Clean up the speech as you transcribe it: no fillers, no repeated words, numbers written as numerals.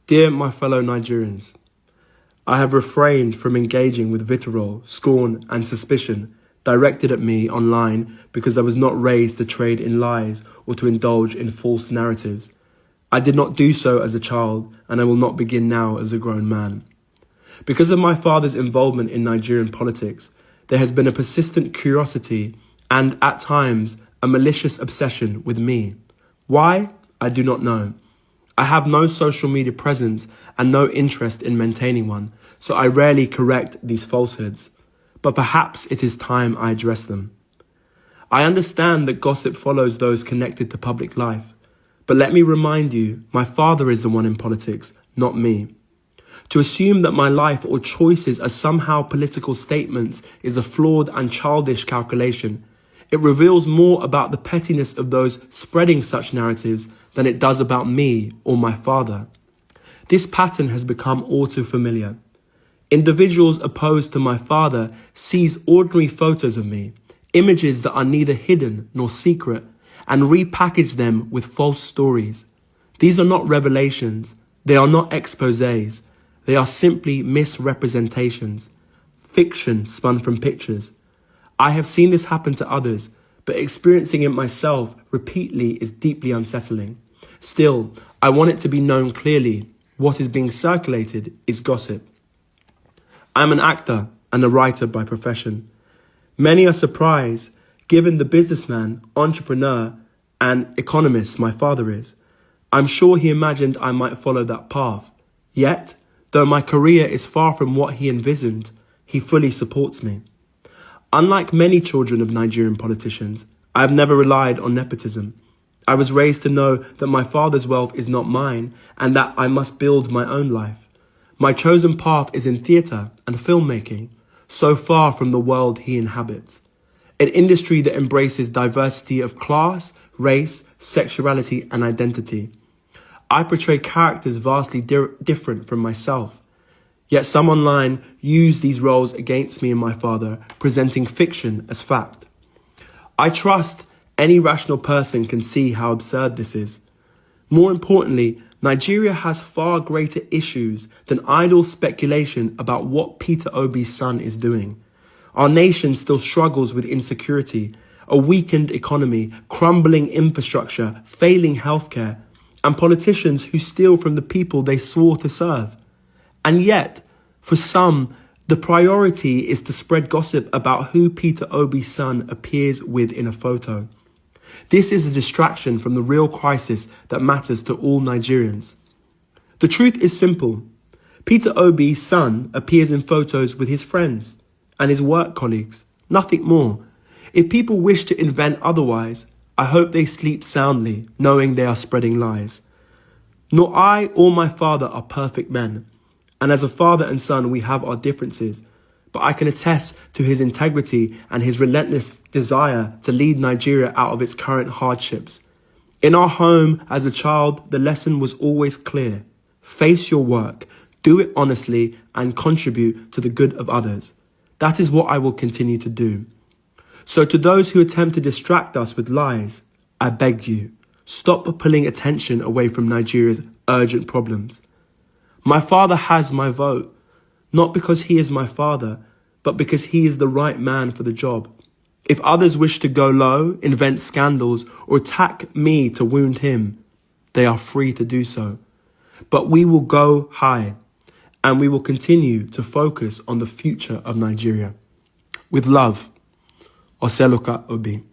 Dear my fellow Nigerians, I have refrained from engaging with vitriol, scorn and suspicion directed at me online because I was not raised to trade in lies or to indulge in false narratives. I did not do so as a child, and I will not begin now as a grown man. Because of my father's involvement in Nigerian politics, there has been a persistent curiosity and, at times, a malicious obsession with me. Why? I do not know. I have no social media presence and no interest in maintaining one, so I rarely correct these falsehoods. But perhaps it is time I address them. I understand that gossip follows those connected to public life, but let me remind you, my father is the one in politics, not me. To assume that my life or choices are somehow political statements is a flawed and childish calculation. It reveals more about the pettiness of those spreading such narratives than it does about me or my father. This pattern has become all too familiar. Individuals opposed to my father seize ordinary photos of me, images that are neither hidden nor secret, and repackage them with false stories. These are not revelations. They are not exposés. They are simply misrepresentations, fiction spun from pictures. I have seen this happen to others, but experiencing it myself repeatedly is deeply unsettling. Still, I want it to be known clearly, what is being circulated is gossip. I am an actor and a writer by profession. Many are surprised, given the businessman, entrepreneur, and economist my father is. I'm sure he imagined I might follow that path. Yet, though my career is far from what he envisioned, he fully supports me. Unlike many children of Nigerian politicians, I have never relied on nepotism. I was raised to know that my father's wealth is not mine and that I must build my own life. My chosen path is in theatre and filmmaking, so far from the world he inhabits. An industry that embraces diversity of class, race, sexuality and identity. I portray characters vastly different from myself. Yet some online use these roles against me and my father, presenting fiction as fact. I trust any rational person can see how absurd this is. More importantly, Nigeria has far greater issues than idle speculation about what Peter Obi's son is doing. Our nation still struggles with insecurity, a weakened economy, crumbling infrastructure, failing healthcare, and politicians who steal from the people they swore to serve. And yet, for some, the priority is to spread gossip about who Peter Obi's son appears with in a photo. This is a distraction from the real crisis that matters to all Nigerians. The truth is simple. Peter Obi's son appears in photos with his friends and his work colleagues, nothing more. If people wish to invent otherwise, I hope they sleep soundly, knowing they are spreading lies. Nor I or my father are perfect men, and as a father and son we have our differences, but I can attest to his integrity and his relentless desire to lead Nigeria out of its current hardships. In our home as a child, the lesson was always clear. Face your work, do it honestly, and contribute to the good of others. That is what I will continue to do. So to those who attempt to distract us with lies, I beg you, stop pulling attention away from Nigeria's urgent problems. My father has my vote, not because he is my father, but because he is the right man for the job. If others wish to go low, invent scandals, or attack me to wound him, they are free to do so. But we will go high, and we will continue to focus on the future of Nigeria. With love, Peter Obi.